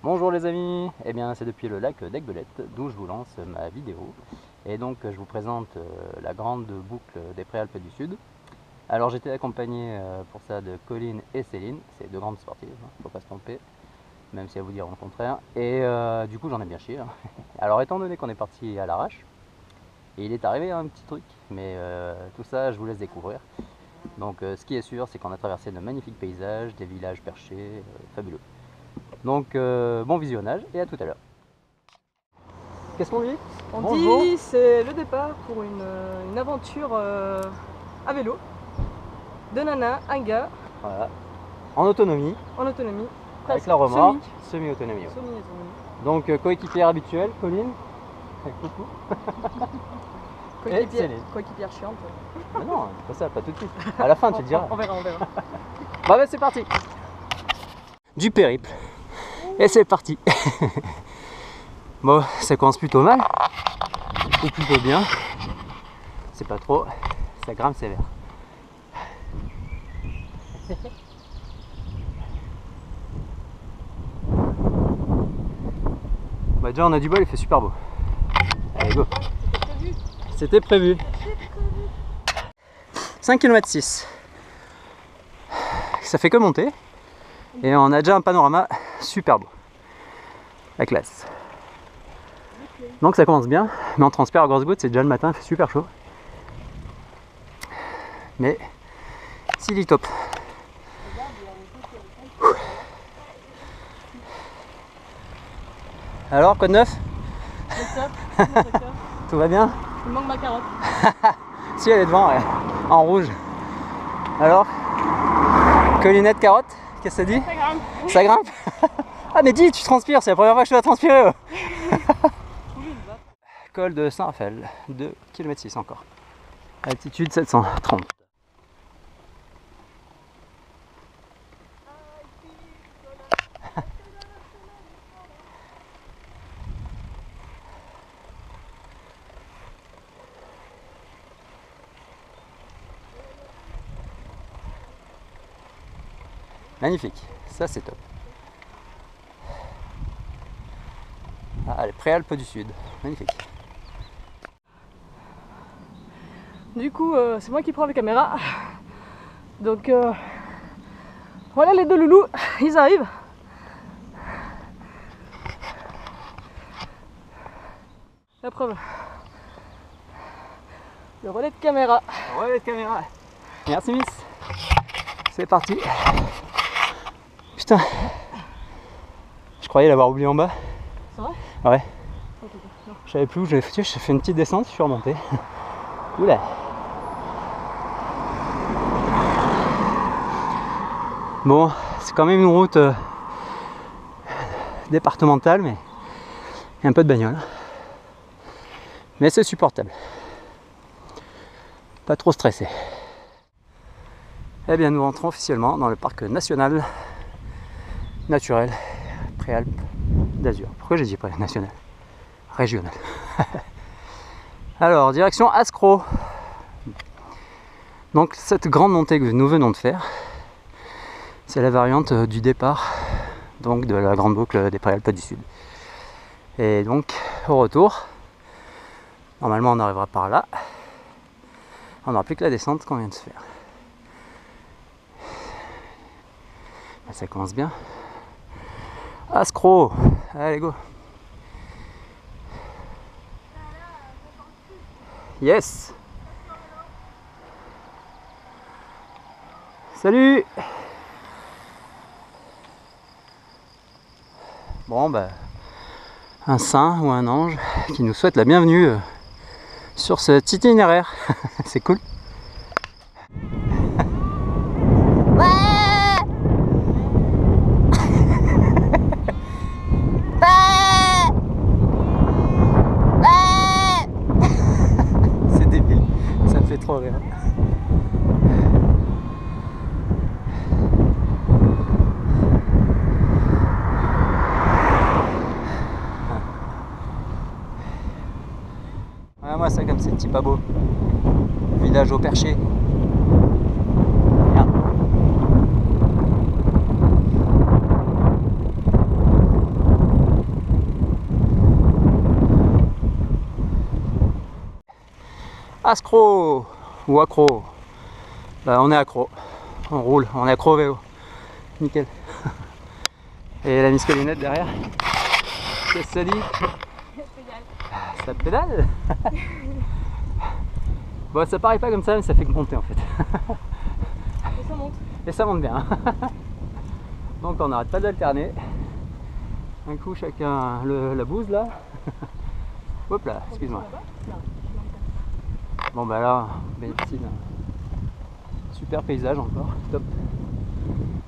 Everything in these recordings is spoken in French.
Bonjour les amis, eh bien c'est depuis le lac d'Aiguebelette d'où je vous lance ma vidéo. Et donc je vous présente la grande boucle des Préalpes du Sud. Alors j'étais accompagné pour ça de Colline et Céline, c'est deux grandes sportives, faut pas se tromper, même si elles vous diront le contraire. Et du coup j'en ai bien chié. Alors étant donné qu'on est parti à l'arrache, il est arrivé un petit truc, mais tout ça je vous laisse découvrir. Donc ce qui est sûr, c'est qu'on a traversé de magnifiques paysages, des villages perchés, fabuleux. Donc bon visionnage et à tout à l'heure. Qu'est-ce qu'on dit? On dit c'est le départ pour une aventure à vélo. Deux nanas, un gars. Voilà. En autonomie. En autonomie. Avec la remorque. Semi-autonomie. Donc coéquipière habituelle, Colline. Coucou. Coéquipière chiante. Mais non, pas ça, pas tout de suite. À la fin tu le diras. On verra. Bah c'est parti. Du périple. Et c'est parti. Bon, ça commence plutôt mal. Ou plutôt bien. C'est pas trop. Ça grimpe sévère. Bah déjà on a du bol, il fait super beau. Allez go. C'était prévu. 5 km 6. Ça fait que monter. Et on a déjà un panorama super beau. La classe. Donc ça commence bien, mais on transpire à grosses gouttes, c'est déjà le matin, il fait super chaud. Mais s'il est top. Alors, quoi de neuf? Tout va bien? Il manque ma carotte. Si, elle est devant, ouais. En rouge. Alors, Collinette carotte, qu'est-ce que ça dit? Ça grimpe. Ça grimpe. Ah mais dis, tu transpires, c'est la première fois que je te vois transpirer. Col de Saint-Raphaël, 2 km 6 encore. Altitude 730. Magnifique, ça c'est top. Ah, les Préalpes du Sud, magnifique. Du coup, c'est moi qui prends la caméra. Donc voilà les deux loulous, ils arrivent. La preuve. Le relais de caméra. Relais de caméra. Merci Miss. C'est parti. Putain. Je croyais l'avoir oublié en bas. C'est vrai? Ouais. Je savais plus où j'avais foutu, j'ai fait une petite descente, je suis remonté. Oula. Bon, c'est quand même une route départementale, mais il y a un peu de bagnole. Mais c'est supportable. Pas trop stressé. Eh bien, nous rentrons officiellement dans le parc national naturel Préalpes d'Azur. Pourquoi j'ai dit national? Régional. Alors, direction Ascro. Donc, cette grande montée que nous venons de faire, c'est la variante du départ donc de la grande boucle des Préalpes du Sud. Et donc, au retour, normalement on arrivera par là. On n'aura plus que la descente qu'on vient de se faire. Là, ça commence bien. Ascro, allez go. Yes. Salut. Bon bah un saint ou un ange qui nous souhaite la bienvenue sur cet itinéraire. C'est cool. C'est débile, ça me fait trop rire. Regarde-moi ça comme c'est petit pas beau. Village au perché. Regarde. Ascro ou accro. Bah, on est accro. On roule, on est accro au vélo. Nickel. Et la miscalinette derrière. Qu'est-ce que ça dit? Ça pédale. Bon, ça paraît pas comme ça, mais ça fait que monter en fait. Et ça monte. Et ça monte bien. Donc on n'arrête pas d'alterner. Un coup chacun la bouse là. Hop là, excuse-moi. Bon bah là, médecine. Super paysage encore, top.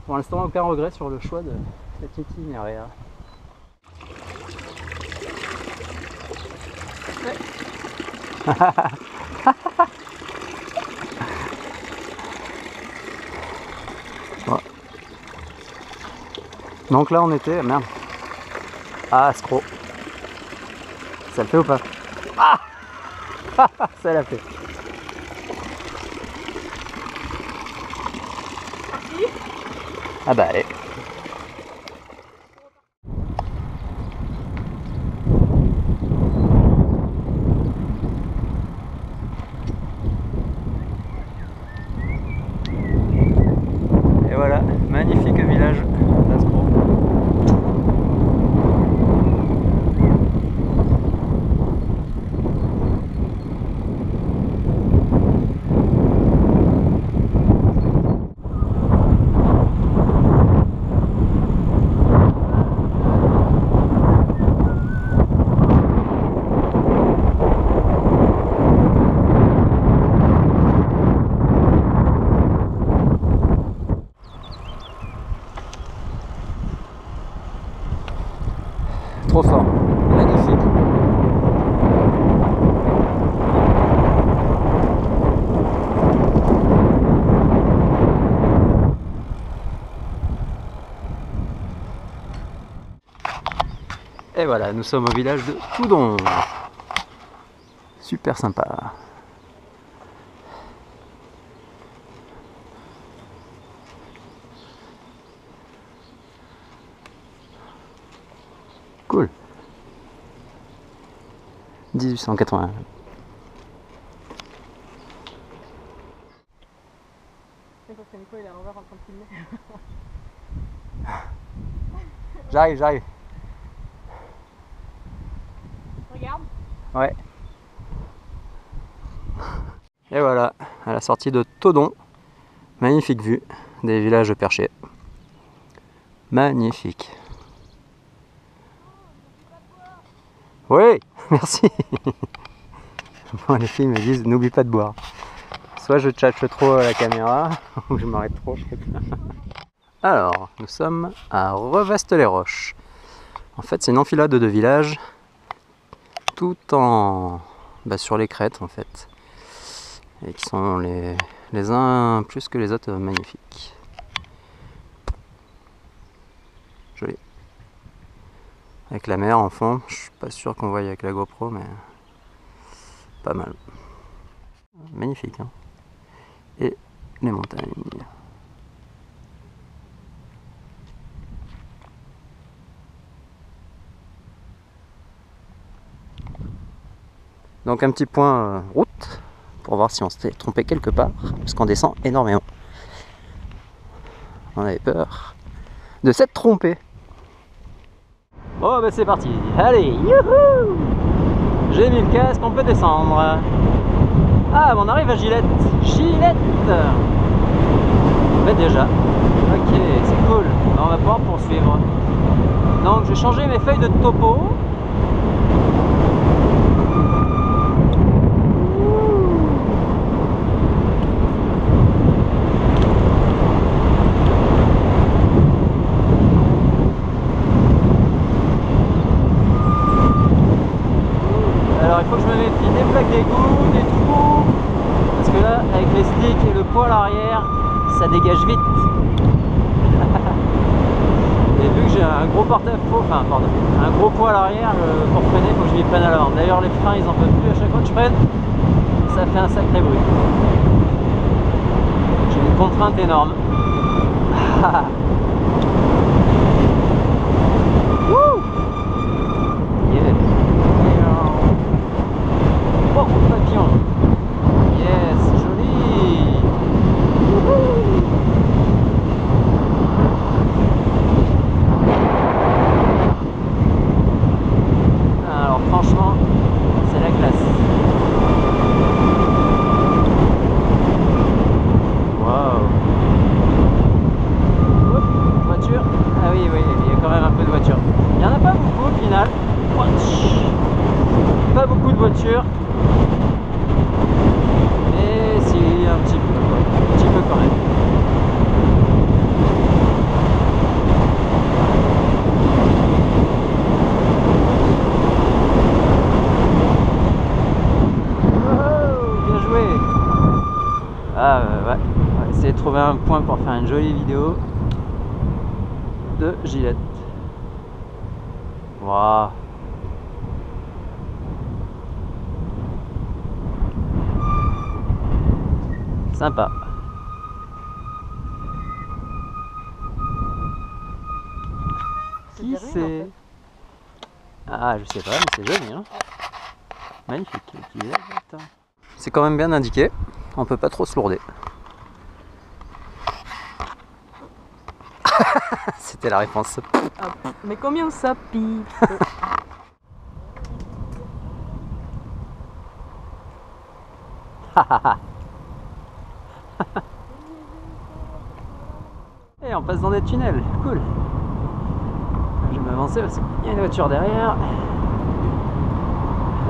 Pour l'instant, aucun regret sur le choix de cet itinéraire. Bon. Donc là on était, merde, à Ascro. Ça le fait ou pas? Ah ça l'a fait. Ah bah allez. Et voilà, magnifique village d'Ascro. Trop fort, magnifique. Et voilà, nous sommes au village de Toudon. Super sympa. Cool. 1880. Parce que Nico il est à l'envers en train de filmer. J'arrive. Regarde. Ouais. Et voilà, à la sortie de Toudon, magnifique vue des villages perchés. Magnifique. Oui, merci. Bon, les filles me disent n'oublie pas de boire. Soit je tchatche trop à la caméra, ou je m'arrête trop. Alors, nous sommes à Reveste-les-Roches. En fait, c'est une enfilade de villages, tout en sur les crêtes en fait, et qui sont les uns plus que les autres magnifiques. Joli. Avec la mer en fond, je suis pas sûr qu'on voie avec la GoPro, mais pas mal. Magnifique, hein. Et les montagnes. Donc un petit point route pour voir si on s'était trompé quelque part, parce qu'on descend énormément. On avait peur de s'être trompé. Oh bah c'est parti, allez, youhou! J'ai mis le casque, on peut descendre. Ah, on arrive à Gillette. Bah déjà, ok, c'est cool. On va pouvoir poursuivre. Donc j'ai changé mes feuilles de topo. Alors il faut que je me méfie des plaques d'égout, des trous, parce que là avec les slicks et le poil arrière ça dégage vite. Et vu que j'ai un gros porte-à-faux, un gros poil arrière, pour freiner il faut que je m'y prenne à l'avant. D'ailleurs les freins ils en peuvent plus, à chaque fois que je freine ça fait un sacré bruit. J'ai une contrainte énorme. Wouh! Yeah. Oh, papillon. final. Pas beaucoup de voitures. Mais si, un petit peu, quoi. Un petit peu quand même. Ah ouais, on va essayer de trouver un point pour faire une jolie vidéo de Gillette. Waouh. Sympa. Qui c'est? Ah, je sais pas, mais c'est joli, hein. Magnifique. C'est quand même bien indiqué. On peut pas trop se lourder. C'était la réponse. Ah, mais combien ça pipe? Et on passe dans des tunnels, cool. Je vais m'avancer parce qu'il y a une voiture derrière.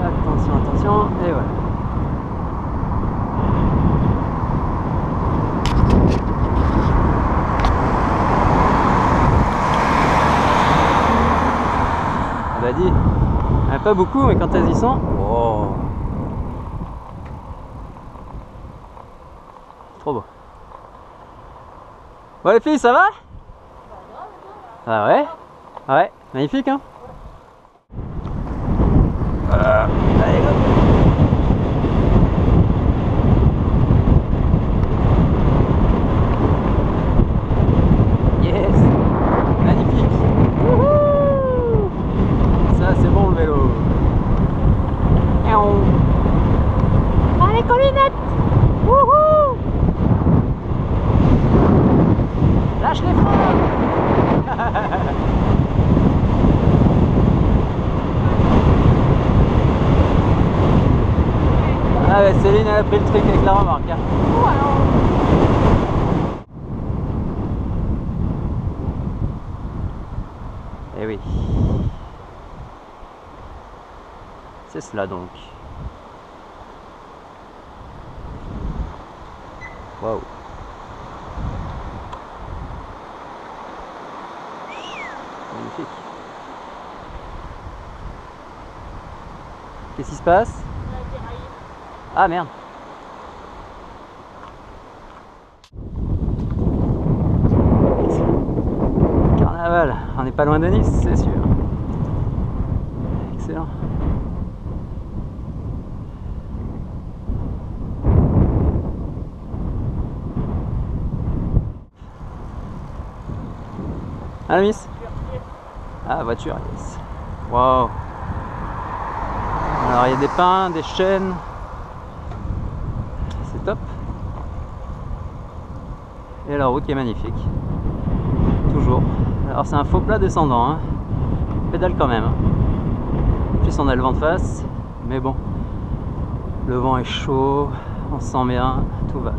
Attention, attention, et voilà. On a dit, il n'y en a pas beaucoup, mais quand elles y sont, wow. Trop beau. Bon les filles, ça va? Ah ouais? Ouais, magnifique hein? Allez go! Yes! Magnifique! Wouhou! Ça c'est bon le vélo! Allez Colinette! Wouhou! Lâche les freins! Ah ouais, Céline elle a pris le truc avec la remorque. Hein. Eh oui. C'est cela donc. Waouh. Magnifique. Qu'est-ce qui se passe? Ah merde. Carnaval, on n'est pas loin de Nice, c'est sûr. Excellent. Ah Miss? Ah voiture, yes. Waouh. Alors il y a des pins, des chênes. C'est top. Et la route qui est magnifique. Toujours. Alors c'est un faux plat descendant. Hein. Pédale quand même. Hein. En plus on a le vent de face. Mais bon. Le vent est chaud. On se sent bien. Tout va.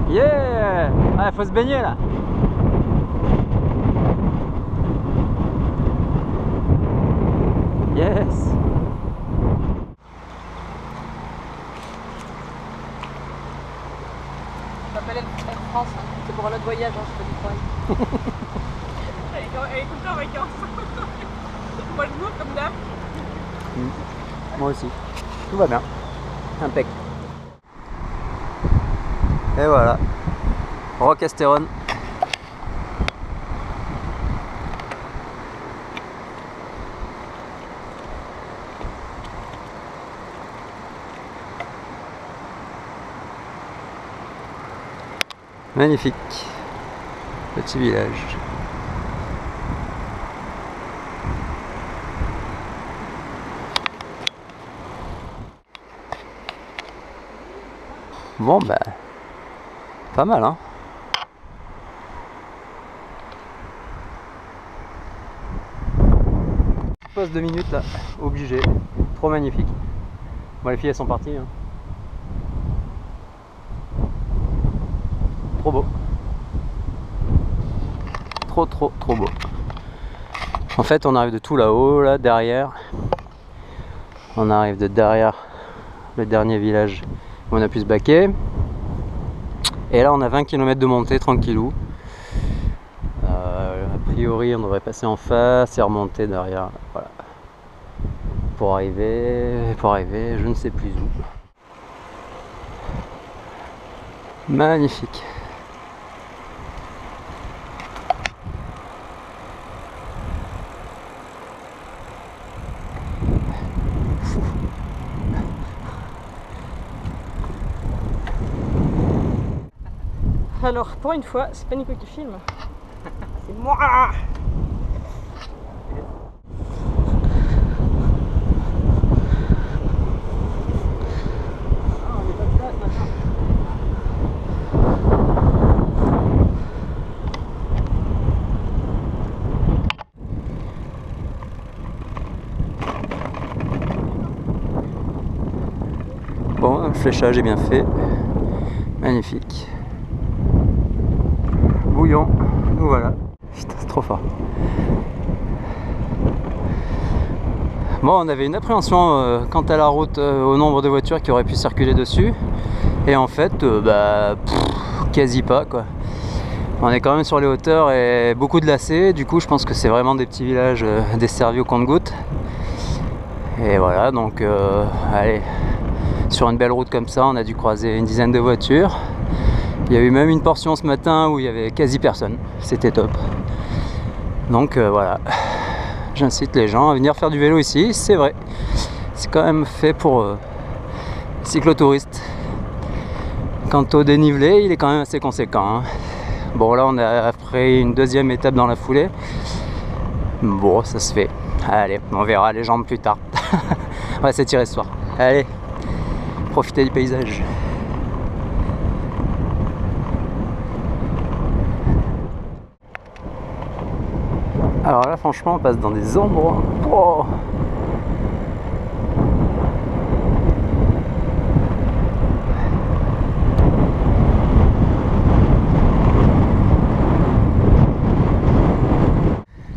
Yeah! Ah, faut se baigner là. Yes! Je m'appelle Air France, hein. C'est pour un autre voyage, hein, je fais du travail. Elle est tout le temps en vacances. Moi je bouffe comme d'hab. Moi aussi. Tout va bien. Impec. Et voilà. Roc Astéron. Magnifique. Petit village. Bon bah, pas mal hein. Pause 2 minutes là, obligé. Trop magnifique. Bon les filles elles sont parties hein. Trop beau. trop beau. En fait on arrive de tout là-haut, là derrière. On arrive de derrière le dernier village où on a pu se baquer. Et là on a 20 km de montée tranquillou. A priori on devrait passer en face et remonter derrière. Voilà. Pour arriver je ne sais plus où. Magnifique. Alors, pour une fois, c'est pas Nico qui filme. C'est moi. Bon, le fléchage est bien fait. Magnifique. Bouillon, nous voilà. Putain, c'est trop fort. Bon, on avait une appréhension quant à la route, au nombre de voitures qui auraient pu circuler dessus. Et en fait, quasi pas quoi. On est quand même sur les hauteurs et beaucoup de lacets. Du coup, je pense que c'est vraiment des petits villages desservis au compte-gouttes. Et voilà, donc allez, sur une belle route comme ça, on a dû croiser une dizaine de voitures. Il y a eu même une portion ce matin où il y avait quasi personne. C'était top. Donc voilà, j'incite les gens à venir faire du vélo ici. C'est vrai, c'est quand même fait pour cyclotouristes. Quant au dénivelé, il est quand même assez conséquent, hein. Bon, là on a après une deuxième étape dans la foulée. Bon, ça se fait. Allez, on verra les jambes plus tard. On va s'étirer ce soir. Allez, profitez du paysage. Alors là, franchement, on passe dans des endroits. Wow.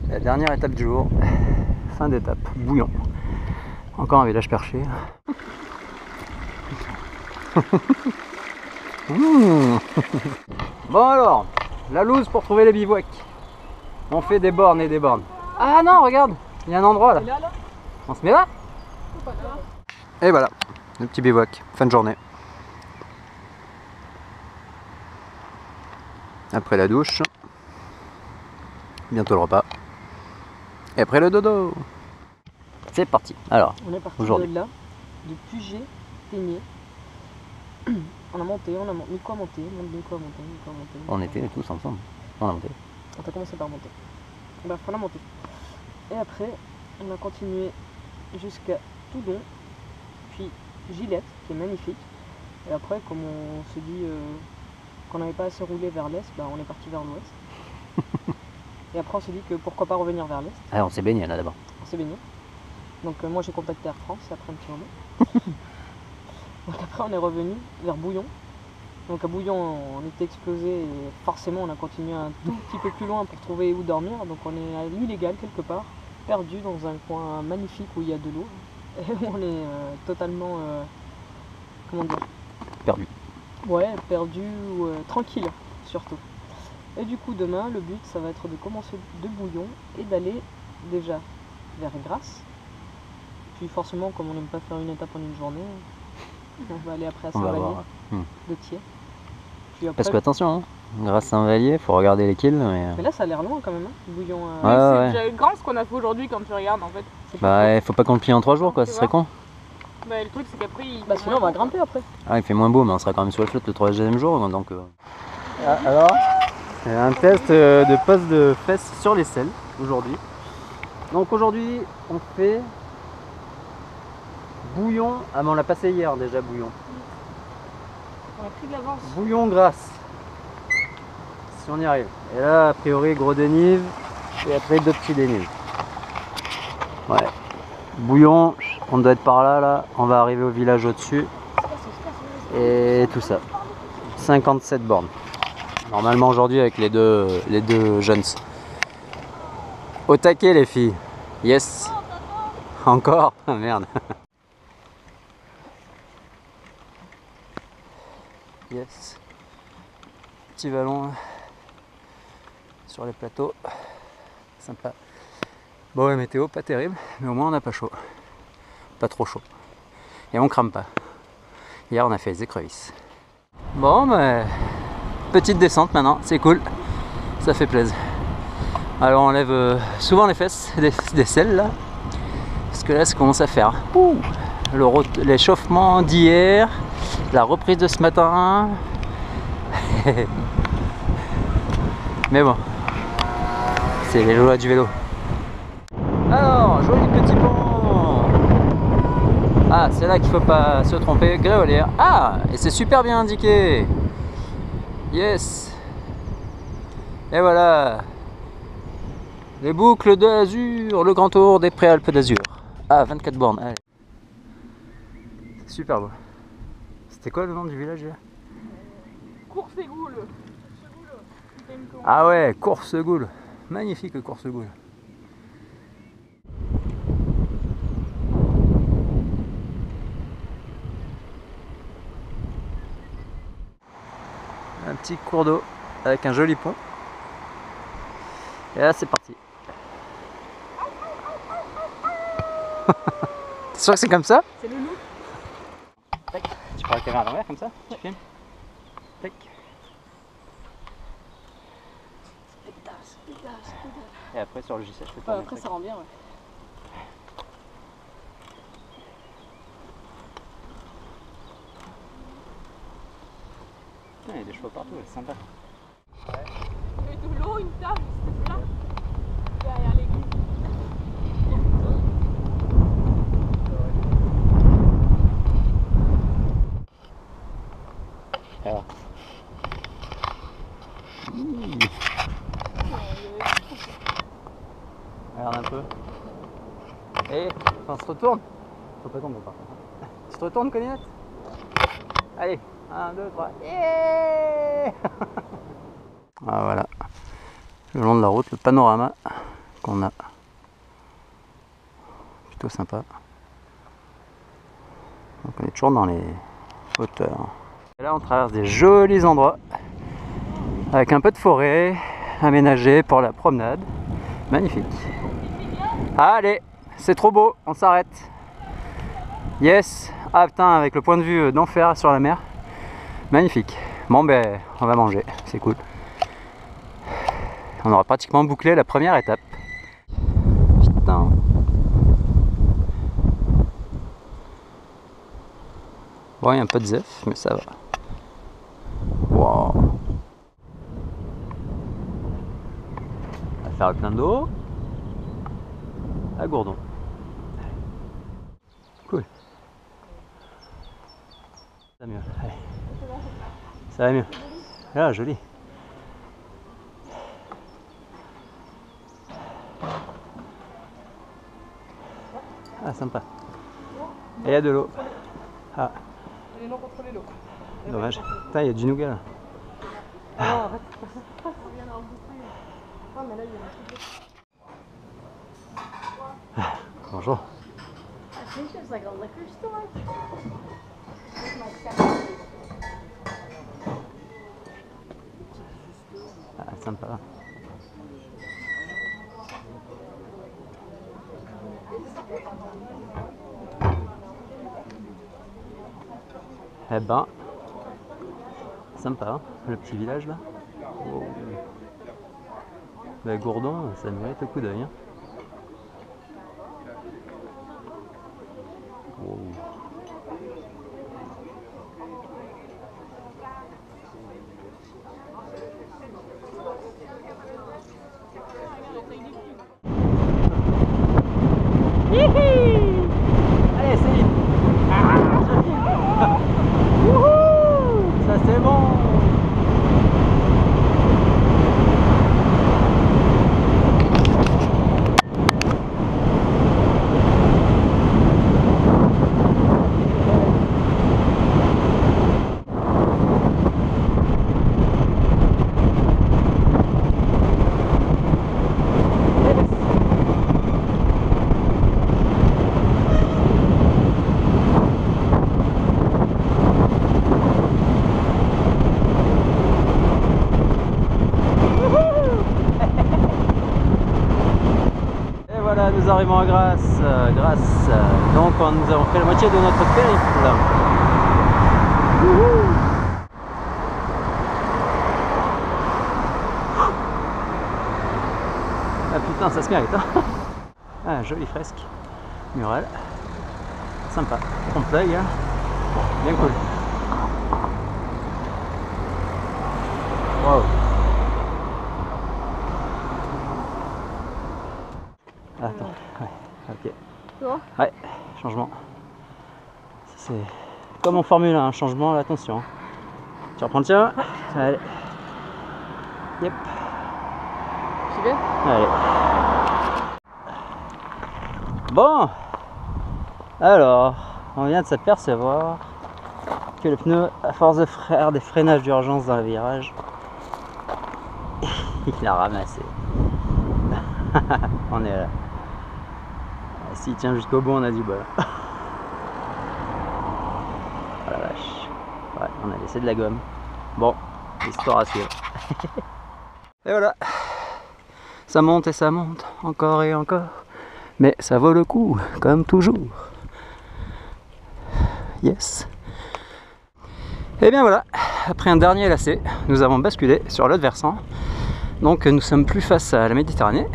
La dernière étape du jour, fin d'étape, Bouillon. Encore un village perché. Bon alors, la loose pour trouver les bivouacs. On fait des bornes et des bornes. Ah non, regarde, il y a un endroit là. On se met là. Et voilà, le petit bivouac, fin de journée. Après la douche, bientôt le repas. Et après le dodo. C'est parti. Alors, on est parti aujourd'hui. de là, de Puget, Peigné. On a monté, on a monté. Nico a monté, Nico a monté, Nico a monté. On était tous ensemble. On a monté. On a commencé par monter. Bref, on a monté. Et après, on a continué jusqu'à Toudon, puis Gillette, qui est magnifique. Et après, comme on se dit qu'on n'avait pas assez roulé vers l'est, bah, on est parti vers l'ouest. Et après, on s'est dit que pourquoi pas revenir vers l'est. Ah, on s'est baigné là d'abord. On s'est baigné. Donc moi j'ai contacté Air France après un petit moment. Donc après on est revenu vers Bouillon. Donc à Bouillon on était explosé et forcément on a continué un tout petit peu plus loin pour trouver où dormir. Donc on est à l'illégale quelque part, perdu dans un coin magnifique où il y a de l'eau. Et où on est totalement, comment dire, Perdu. Ouais, perdu ou tranquille surtout. Et du coup demain le but ça va être de commencer de Bouillon et d'aller déjà vers Grasse. Puis forcément, comme on n'aime pas faire une étape en une journée, on va aller après à Saint-Vallier de Thiers. Puis après... Parce que attention, hein, grâce à Saint-Vallier, faut regarder les kills. Mais là, ça a l'air loin quand même, hein, Bouillon. Ouais, c'est déjà grand ce qu'on a fait aujourd'hui quand tu regardes en fait. Bah, faut pas qu'on le plie en 3 jours, quoi, ce serait con. Bah, le truc, c'est qu'après, sinon on va grimper après. Ah, il fait moins beau, mais on sera quand même sur la flotte le 3e jour, donc. Ah, alors, un test de pose de fesses sur les selles aujourd'hui. Donc aujourd'hui, on fait Bouillon. Ah mais on l'a passé hier déjà, Bouillon. On a pris de l'avance. Bouillon Grasse. Si on y arrive. Et là, a priori, gros dénive. Et après, deux petits dénives. Ouais. Bouillon, on doit être par là, là. On va arriver au village au-dessus. Et tout ça. 57 bornes. Normalement aujourd'hui avec les deux jeunes. Au taquet les filles. Yes. Encore? Ah, merde. Yes. Petit ballon sur les plateaux. Sympa. Bon, la météo pas terrible, mais au moins on n'a pas chaud. Pas trop chaud. Et on crame pas. Hier on a fait les écrevisses. Bon, bah, petite descente maintenant, c'est cool. Ça fait plaisir. Alors on lève souvent les fesses des selles là. Parce que là ça commence à faire. L'échauffement d'hier, la reprise de ce matin. Mais bon, c'est les joies du vélo. Alors, joli petit pont. Ah, c'est là qu'il ne faut pas se tromper. Gréolière. Ah, et c'est super bien indiqué. Yes. Et voilà. Les boucles d'Azur, le grand tour des Préalpes d'Azur. Ah, 24 bornes. Allez. C'est super beau. C'était quoi le nom du village là? Coursegoule. Ah ouais, Coursegoule. Magnifique Coursegoule. Un petit cours d'eau avec un joli pont. Et là c'est parti. T'es sûr que c'est comme ça? C'est le loup. Tac. Tu prends la caméra à l'envers comme ça? Tu filmes. Tac. Et après sur le logiciel je peux tourner. Après ça rend bien, ouais. Il y a des chevaux partout, c'est sympa. Mais de l'eau, une table, c'est là. Derrière l'église. Alors. Regarde un peu. Et on se retourne. Faut pas tomber par contre. Tu te retournes, Colinette? Allez, 1, 2, 3. Yeah. Ah voilà. Le long de la route, le panorama qu'on a. Plutôt sympa. Donc on est toujours dans les hauteurs. Et là on traverse des jolis endroits. Avec un peu de forêt aménagée pour la promenade. Magnifique. Allez, c'est trop beau, on s'arrête. Yes. Ah putain, avec le point de vue d'enfer sur la mer. Magnifique. Bon ben, on va manger, c'est cool. On aura pratiquement bouclé la première étape. Putain. Bon, il y a un peu de zef, mais ça va. Wow. On va faire le plein d'eau à Gourdon. Cool. Ça va mieux. Allez. Ça va mieux. Ah, joli. Ah, sympa. Et il y a de l'eau. Ah. Les non contrôlés l'eau. Dommage. Putain, il y a du nougat là. Non, arrête. On vient d'en bouffer. Ah, mais là, il y a un truc. Bonjour. I think there's like a liquor store. Ah, sympa. Eh ben, sympa, hein, le petit village là. Wow. Bah, Gourdon, ça mérite le coup d'œil. Hein. Wow. Allez, c'est ça c'est bon. arrivons à Grasse. Donc nous avons fait la moitié de notre périple. Wouhou. Ah putain, ça se mérite, hein. Ah, jolie fresque, mural, sympa, complet, gars. Bien cool. Wow. Attends, ouais, ok. Tu vois? Ouais, changement. C'est comme en Formule 1, changement, attention. Tu reprends le tien. Allez. Yep. J'y vais? Allez. Bon. Alors, on vient de s'apercevoir que le pneu, à force de faire des freinages d'urgence dans le virage, il a ramassé. On est là. S'il tient jusqu'au bout, on a du bol. Oh la vache. Ouais, on a laissé de la gomme. Bon, histoire à suivre. Et voilà. Ça monte et ça monte, encore et encore. Mais ça vaut le coup, comme toujours. Yes. Et bien voilà, après un dernier lacet, nous avons basculé sur l'autre versant. Donc nous sommes plus face à la Méditerranée.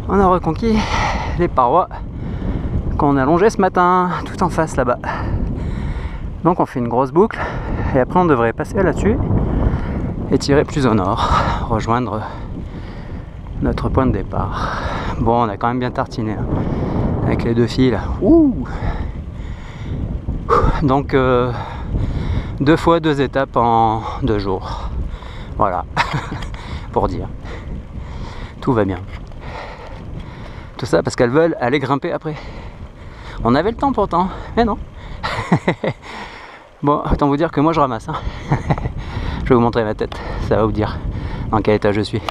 On a reconquis les parois qu'on a longées ce matin, tout en face là-bas. Donc on fait une grosse boucle, et après on devrait passer là-dessus et tirer plus au nord, rejoindre notre point de départ. Bon, on a quand même bien tartiné, hein, avec les deux filles là. Ouh. Donc 2 fois 2 étapes en 2 jours. Voilà, pour dire. Tout va bien. Tout ça parce qu'elles veulent aller grimper après. On avait le temps pourtant, mais non. Bon, autant vous dire que moi je ramasse, hein. Je vais vous montrer ma tête, ça va vous dire dans quel état je suis.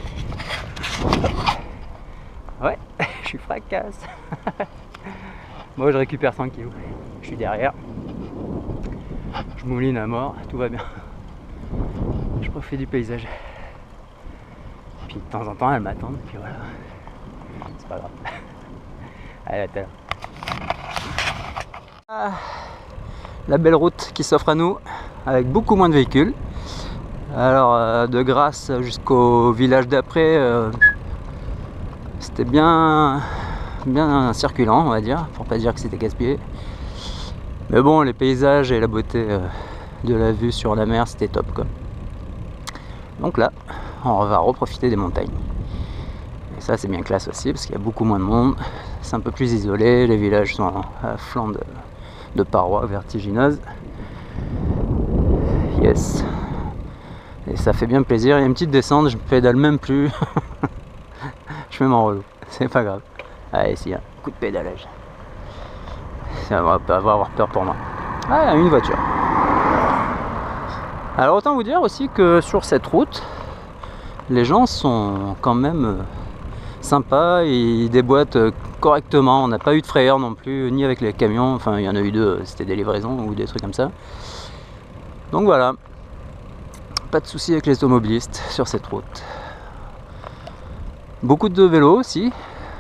Ouais, je suis fracasse. Moi je récupère 100 kilos. Je suis derrière. Je mouline à mort, tout va bien. Je profite du paysage. Puis de temps en temps elles m'attendent, puis voilà. C'est pas grave. Allez, à tout à l'heure. Ah, la belle route qui s'offre à nous, avec beaucoup moins de véhicules. Alors de Grasse jusqu'au village d'après, c'était bien circulant, on va dire, pour pas dire que c'était gaspillé. Mais bon, les paysages et la beauté de la vue sur la mer, c'était top quoi. Donc là, on va reprofiter des montagnes. Et ça c'est bien classe aussi, parce qu'il y a beaucoup moins de monde, c'est un peu plus isolé, les villages sont à flanc de parois vertigineuses. Yes. Et ça fait bien plaisir, il y a une petite descente, je pédale même plus. Je mets mon relou, c'est pas grave. Allez, s'il y a un coup de pédalage. Ça va pas avoir peur pour moi. Ah, une voiture. Alors autant vous dire aussi que sur cette route, les gens sont quand même sympas, ils déboîtent correctement. On n'a pas eu de frayeur non plus, ni avec les camions. Enfin, il y en a eu 2, c'était des livraisons ou des trucs comme ça. Donc voilà, pas de soucis avec les automobilistes sur cette route. Beaucoup de vélos aussi.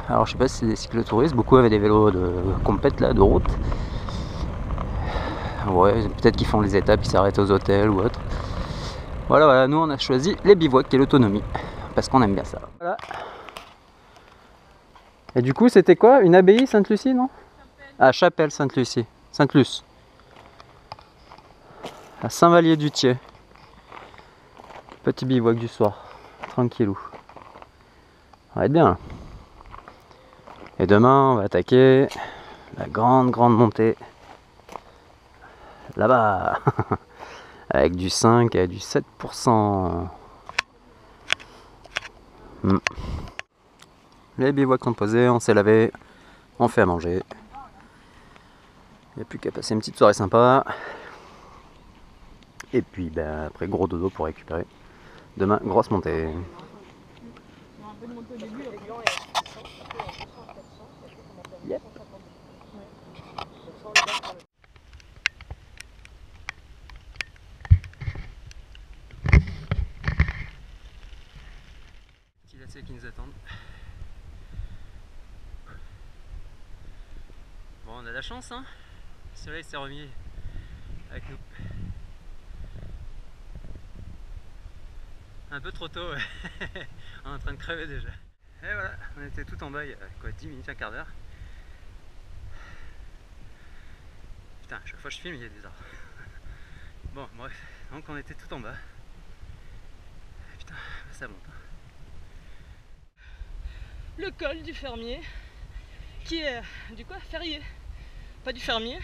Alors je sais pas si c'est des cyclotouristes, beaucoup avaient des vélos de compète là, de route. Ouais, peut-être qu'ils font les étapes, ils s'arrêtent aux hôtels ou autre. Voilà, nous on a choisi les bivouacs et l'autonomie, parce qu'on aime bien ça. Voilà. Et du coup c'était quoi? Une abbaye Sainte-Lucie, non? Ah, chapelle Sainte-Lucie, Sainte-Luce. À Saint-Vallier-du-Thiers. Petit bivouac du soir, tranquillou. On va être bien là. Et demain on va attaquer la grande montée. Là-bas. Avec du 5 et du 7%. Les bivouacs sont posés, on s'est lavé, on fait à manger. Il n'y a plus qu'à passer une petite soirée sympa. Et puis ben, après gros dodo pour récupérer. Demain, grosse montée. Yep. Petit lacet qui nous attendent. Bon, on a de la chance, hein. Le soleil s'est remis avec nous. Un peu trop tôt, ouais. On est en train de crever déjà. Et voilà, on était tout en bas il y a quoi, 10 minutes, un quart d'heure. Putain, à chaque fois que je filme, il y a des arbres. Bon, bref, donc on était tout en bas. Putain, ça monte. Le col du fermier, qui est du quoi? Ferrier. Pas du fermier,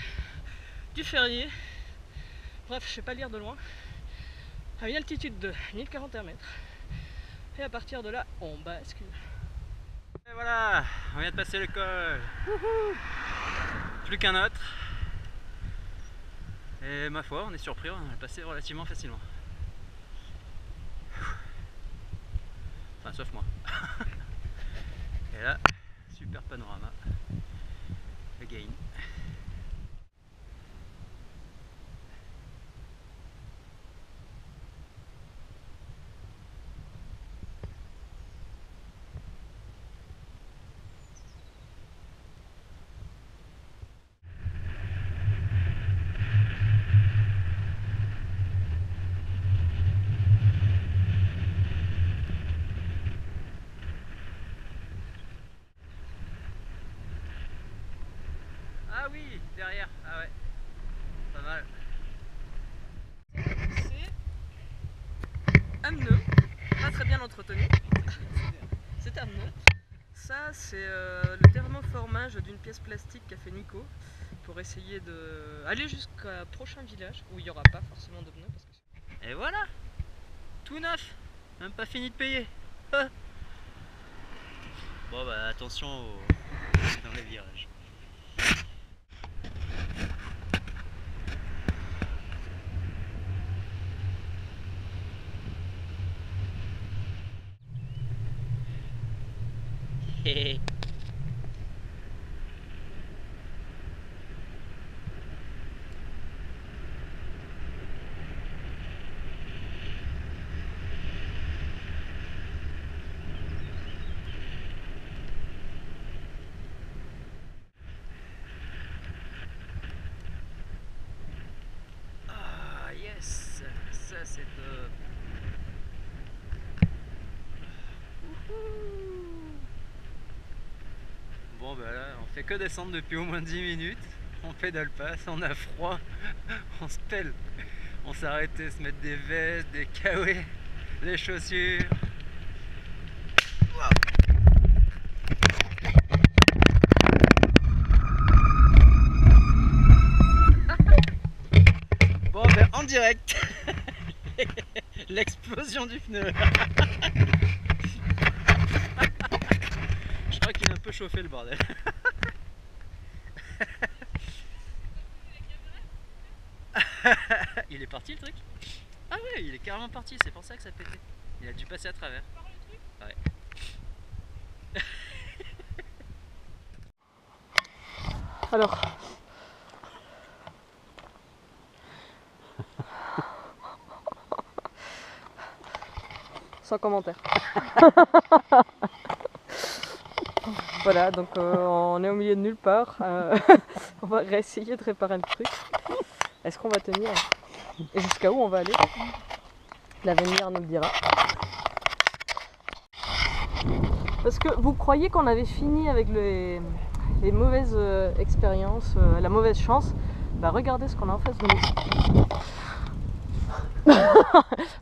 du ferrier. Bref, je sais pas lire de loin. À une altitude de 1041 mètres. Et à partir de là, on bascule. Et voilà, on vient de passer le col. Plus qu'un autre. Et ma foi, on est surpris, on l'a passé relativement facilement. Enfin, sauf moi. Et là, super panorama. Le gain. Ah oui, derrière, ah ouais, pas mal. C'est un pneu, pas très bien entretenu. C'est un pneu. Ça, c'est le thermoformage d'une pièce plastique qu'a fait Nico pour essayer d'aller jusqu'à prochain village où il n'y aura pas forcément de pneus. Parce que... Et voilà, tout neuf, même pas fini de payer. Ah. Bon bah attention dans les virages. Ah yes, ça c'est top. Bon bah là on fait que descendre depuis au moins 10 minutes, on pédale pas, on a froid, on se pèle. On s'est arrêté se mettre des vestes, des kawaii, les chaussures. Wow. Bon ben en direct, l'explosion du pneu. Je crois qu'il a un peu chauffé le bordel. Il est parti le truc? Ah ouais, il est carrément parti, c'est pour ça que ça pétait. Il a dû passer à travers. Ouais. Alors, sans commentaire. Voilà, donc on est au milieu de nulle part. On va réessayer de réparer le truc. Est-ce qu'on va tenir? Et jusqu'à où on va aller? L'avenir nous le dira. Parce que vous croyez qu'on avait fini avec les mauvaises expériences, la mauvaise chance? Bah regardez ce qu'on a en face de nous.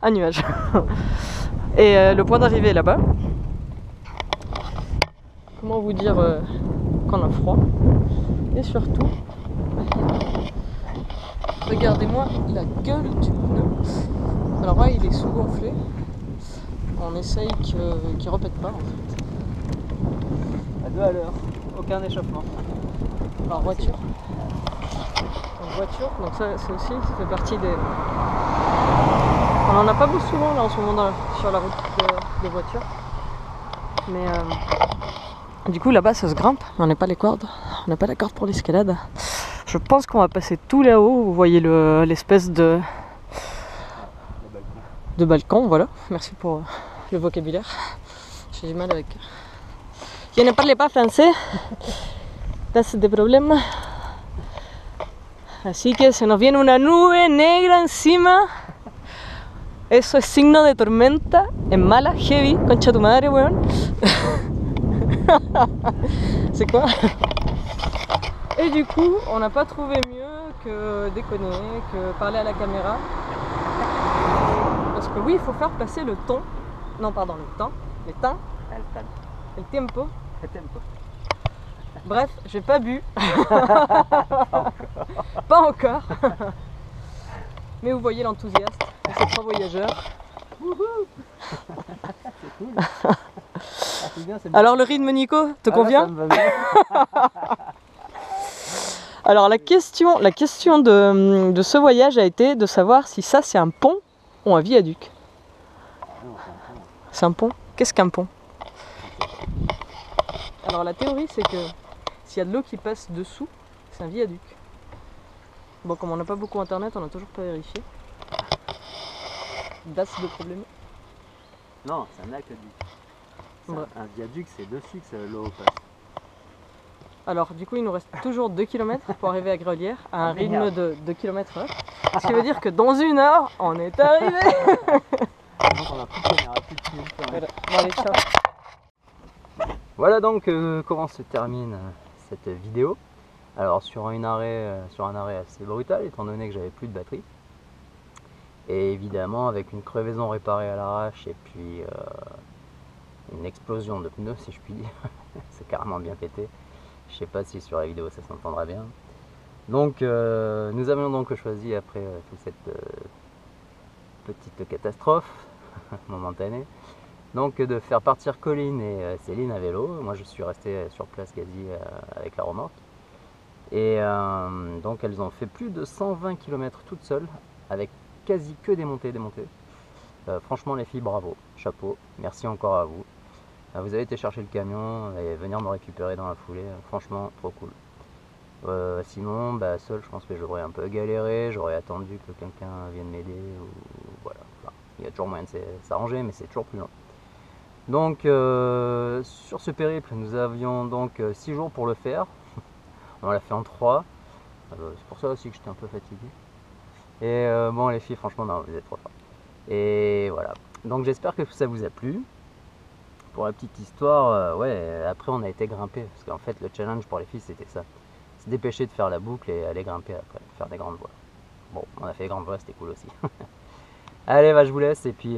Un nuage. Et le point d'arrivée est là-bas. Comment vous dire qu'on a froid? Et surtout, regardez-moi la gueule du pneu. Alors là, il est sous-gonflé. On essaye qu'il ne répète pas en fait. À 2 à l'heure, aucun échauffement. Alors voiture. Donc voiture, donc ça c'est aussi, ça fait partie des... On en a pas beaucoup souvent là en ce moment sur la route des voitures. Mais du coup là-bas ça se grimpe, mais on n'a pas les cordes. On n'a pas la corde pour l'escalade. Je pense qu'on va passer tout là-haut. Vous voyez l'espèce de balcon, voilà. Merci pour le vocabulaire. J'ai du mal avec... Je ne parle pas français. Là c'est des problèmes. Así que se nos viene una nube negra encima. Eso es signo de tormenta en mala, heavy, concha tu madre, weón. C'est quoi? Et du coup, on n'a pas trouvé mieux que déconner, que parler à la caméra. Parce que oui, il faut faire passer le ton. Non, pardon, le temps. Le temps. Le tempo. Bref, j'ai pas bu. Pas encore. Mais vous voyez l'enthousiasme de ces trois voyageurs. Alors le rythme, Nico, te convient? Alors la question de ce voyage a été de savoir si ça c'est un pont ou un viaduc. C'est un pont? Qu'est-ce qu'un pont? Alors la théorie c'est que s'il y a de l'eau qui passe dessous, c'est un viaduc. Bon, comme on n'a pas beaucoup internet, on n'a toujours pas vérifié. That's le problème. Non, c'est un aqueduc. Ouais. Un viaduc, c'est dessus que l'eau passe. Alors du coup il nous reste toujours 2 km pour arriver à Grelière à un rythme de 2 km/h. Ce qui veut dire que dans 1 heure, on est arrivé. Donc on a plus de caméra, plus de film. Voilà. Bon, allez, ciao. Voilà donc comment se termine cette vidéo. Alors sur un arrêt assez brutal étant donné que j'avais plus de batterie. Et évidemment avec une crevaison réparée à l'arrache et puis une explosion de pneus si je puis dire. C'est carrément bien pété. Je sais pas si sur la vidéo ça s'entendra bien. Donc nous avions donc choisi après toute cette petite catastrophe momentanée, donc de faire partir Colline et Céline à vélo. Moi je suis resté sur place quasi avec la remorque. Et donc elles ont fait plus de 120 km toutes seules, avec quasi que des montées. Franchement les filles, bravo, chapeau, merci encore à vous. Vous avez été chercher le camion et venir me récupérer dans la foulée, franchement trop cool. Sinon, seul je pense que j'aurais un peu galéré, j'aurais attendu que quelqu'un vienne m'aider, ou voilà. Enfin, il y a toujours moyen de s'arranger, mais c'est toujours plus long. Donc sur ce périple, nous avions donc 6 jours pour le faire. On l'a fait en 3. C'est pour ça aussi que j'étais un peu fatigué. Et bon les filles, franchement non, vous êtes trop fortes. Et voilà. Donc j'espère que ça vous a plu. Pour la petite histoire, ouais, après on a été grimper, parce qu'en fait le challenge pour les filles c'était ça. Se dépêcher de faire la boucle et aller grimper après, faire des grandes voies. Bon, on a fait des grandes voies, c'était cool aussi. Allez, je vous laisse et puis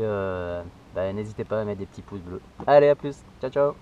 n'hésitez pas à mettre des petits pouces bleus. Allez, à plus, ciao ciao.